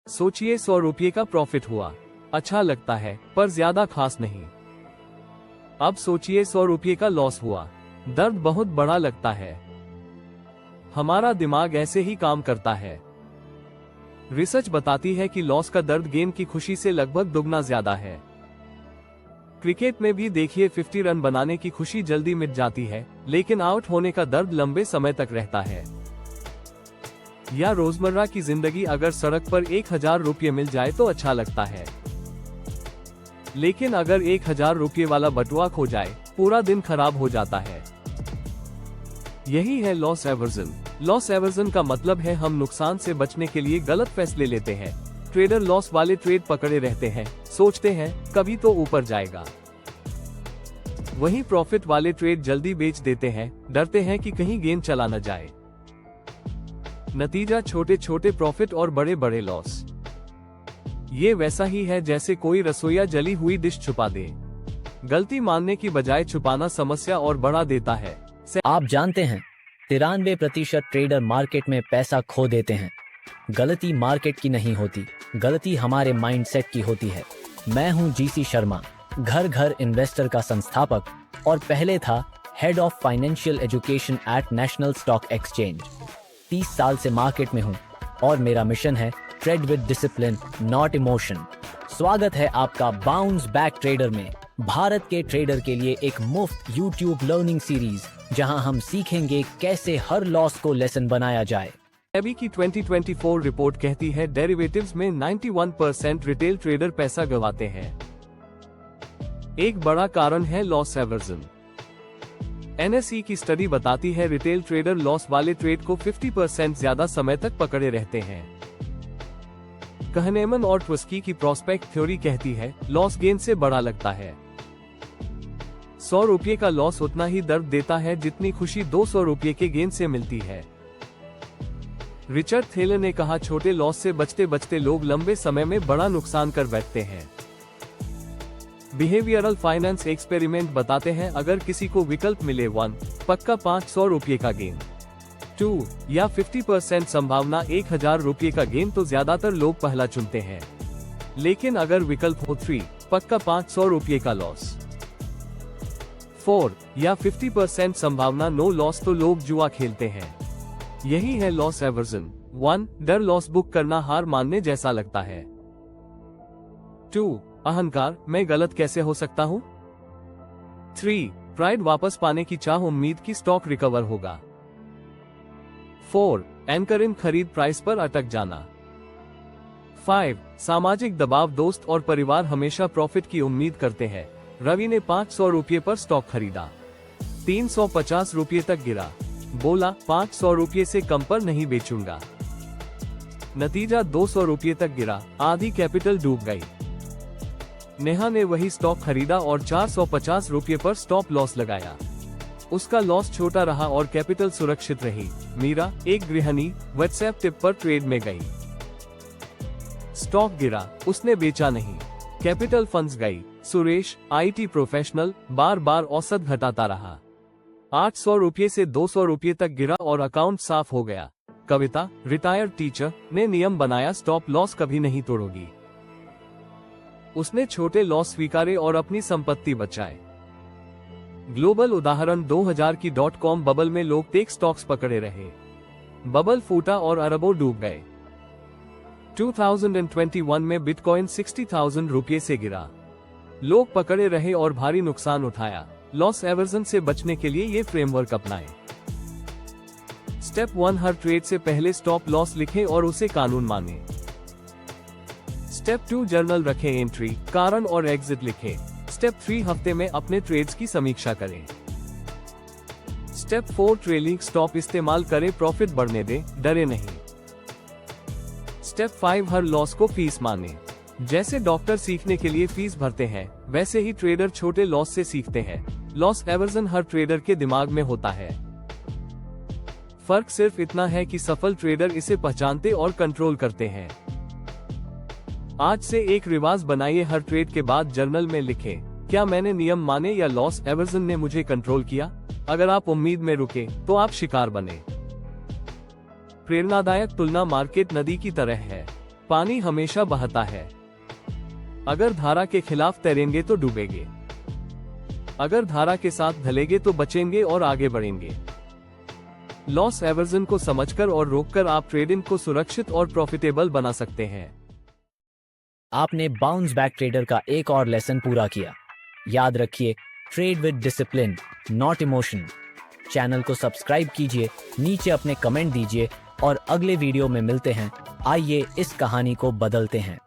सोचिए 100 रुपये का प्रॉफिट हुआ, अच्छा लगता है पर ज्यादा खास नहीं। अब सोचिए 100 रुपये का लॉस हुआ, दर्द बहुत बड़ा लगता है। हमारा दिमाग ऐसे ही काम करता है। रिसर्च बताती है कि लॉस का दर्द गेन की खुशी से लगभग दुगना ज्यादा है। क्रिकेट में भी देखिए 50 रन बनाने की खुशी जल्दी मिट जाती है, लेकिन आउट होने का दर्द लंबे समय तक रहता है। या रोजमर्रा की जिंदगी, अगर सड़क पर 1000 रुपये मिल जाए तो अच्छा लगता है, लेकिन अगर 1000 रुपये वाला बटुआ खो जाए पूरा दिन खराब हो जाता है। यही है लॉस एवर्जन। लॉस एवर्जन का मतलब है हम नुकसान से बचने के लिए गलत फैसले लेते हैं। ट्रेडर लॉस वाले ट्रेड पकड़े रहते हैं, सोचते हैं कभी तो ऊपर जाएगा। वहीं प्रॉफिट वाले ट्रेड जल्दी बेच देते हैं, डरते हैं कि कहीं गेन चला न जाए। नतीजा छोटे छोटे प्रॉफिट और बड़े बड़े लॉस। ये वैसा ही है जैसे कोई रसोइया जली हुई डिश छुपा दे। गलती मानने की बजाय छुपाना समस्या और बढ़ा देता है। आप जानते हैं 93% ट्रेडर मार्केट में पैसा खो देते हैं। गलती मार्केट की नहीं होती, गलती हमारे माइंडसेट की होती है। मैं हूं जीसी शर्मा, घर घर इन्वेस्टर का संस्थापक और पहले था head of financial education at national stock exchange. 30 साल से मार्केट में हूं और मेरा मिशन है trade with discipline not emotion. स्वागत है आपका बाउंस बैक ट्रेडर में, भारत के ट्रेडर के लिए एक मुफ्त YouTube लर्निंग सीरीज जहां हम सीखेंगे कैसे हर लॉस को लेसन बनाया जाए। सेबी की 2024 रिपोर्ट कहती है डेरिवेटिव्स में 91% रिटेल ट्रेडर पैसा गंवाते हैं। एक बड़ा कारण है लॉस एवर्जन। NSE की स्टडी बताती है रिटेल ट्रेडर लॉस वाले ट्रेड को 50% ज्यादा समय तक पकड़े रहते हैं। कहनेमन और ट्विस्की की प्रोस्पेक्ट थ्योरी कहती है लॉस गेन से बड़ा लगता है। 100 रुपये का लॉस उतना ही दर्द देता है जितनी खुशी 200 रुपये के गेन से मिलती है। रिचर्ड थेलर ने कहा छोटे लॉस से बचते बचते लोग लंबे समय में बड़ा नुकसान कर बैठते हैं। बिहेवियरल फाइनेंस एक्सपेरिमेंट बताते हैं अगर किसी को विकल्प मिले 1 पक्का 500 रुपये का गेन, 2 या 50% संभावना 1000 रुपये का गेन, तो ज्यादातर लोग पहला चुनते हैं। लेकिन अगर विकल्प हो 3 पक्का 500 रुपये का लॉस, 4 या 50% संभावना नो लॉस, तो लोग जुआ खेलते हैं। यही है लॉस एवर्जन। 1 डर, लॉस बुक करना हार मानने जैसा लगता है। 2 अहंकार, मैं गलत कैसे हो सकता हूँ। 3 प्राइड, वापस पाने की चाह, उम्मीद की स्टॉक रिकवर होगा। 4 एंकर इन, खरीद प्राइस पर अटक जाना। 5 सामाजिक दबाव, दोस्त और परिवार हमेशा प्रॉफिट की उम्मीद करते हैं। रवि ने 500 रुपये पर स्टॉक खरीदा, 350 रुपये तक गिरा, बोला 500 रुपये से कम पर नहीं बेचूंगा। नतीजा 200 रुपये तक गिरा, आधी कैपिटल डूब गई। नेहा ने वही स्टॉक खरीदा और 450 रुपये पर स्टॉप लॉस लगाया। उसका लॉस छोटा रहा और कैपिटल सुरक्षित रही। मीरा, एक गृहिणी, व्हाट्सएप टिप पर ट्रेड में गई। स्टॉक गिरा, उसने बेचा नहीं, कैपिटल फंस गई। सुरेश, IT प्रोफेशनल, बार बार औसत घटाता रहा। 800 रुपये से 200 रुपये तक गिरा और अकाउंट साफ हो गया। कविता, रिटायर्ड टीचर, ने नियम बनाया स्टॉप लॉस कभी नहीं तोड़ोगी। उसने छोटे लॉस स्वीकारे और अपनी संपत्ति बचाए। ग्लोबल उदाहरण 2000 की .com बबल में लोग टेक स्टॉक्स पकड़े रहे। बबल फूटा और अरबों डूब गए। 2021 में बिटकॉइन 60,000 रुपये से गिरा। लोग पकड़े रहे और भारी नुकसान उठाया। लॉस एवर्जन से बचने के लिए ये फ्रेमवर्क अपनाएं। स्टेप 1 हर ट्रेड से पहले स्टॉप लॉस लिखें और उसे कानून मानें। स्टेप 2 जर्नल रखें, एंट्री, कारण और एग्जिट लिखें। स्टेप 3 हफ्ते में अपने ट्रेड्स की समीक्षा करें। स्टेप 4 ट्रेलिंग स्टॉप इस्तेमाल करें, प्रॉफिट बढ़ने दें, डरे नहीं। स्टेप 5 हर लॉस को फीस माने। जैसे डॉक्टर सीखने के लिए फीस भरते हैं, वैसे ही ट्रेडर छोटे लॉस से सीखते हैं। लॉस एवर्जन हर ट्रेडर के दिमाग में होता है। फर्क सिर्फ इतना है कि सफल ट्रेडर इसे पहचानते और कंट्रोल करते हैं। आज से एक रिवाज बनाइए, हर ट्रेड के बाद जर्नल में लिखें, क्या मैंने नियम माने या लॉस एवर्जन ने मुझे कंट्रोल किया। अगर आप उम्मीद में रुके तो आप शिकार बने। प्रेरणादायक तुलना, मार्केट नदी की तरह है, पानी हमेशा बहता है। अगर धारा के खिलाफ तैरेंगे तो डूबेंगे, अगर धारा के साथ ढलेंगे तो बचेंगे और आगे बढ़ेंगे। लॉस एवर्जन को समझकर और रोककर आप ट्रेडिंग को सुरक्षित और प्रॉफिटेबल बना सकते हैं। आपने बाउंस बैक ट्रेडर का एक और लेसन पूरा किया। याद रखिए, trade with discipline, not emotion. Channel को सब्सक्राइब कीजिए, नीचे अपने कमेंट दीजिए और अगले वीडियो में मिलते हैं। आइए इस कहानी को बदलते हैं।